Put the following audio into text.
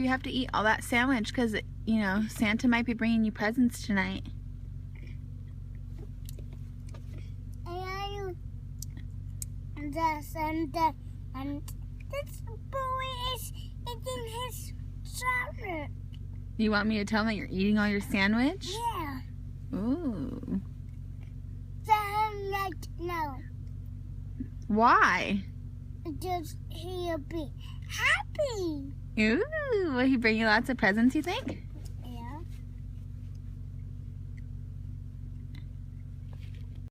You have to eat all that sandwich because, you know, Santa might be bringing you presents tonight. And this boy is eating his sandwich. You want me to tell him that you're eating all your sandwich? Yeah. Ooh. No. Why? Just he'll be happy. Ooh, will he bring you lots of presents, you think?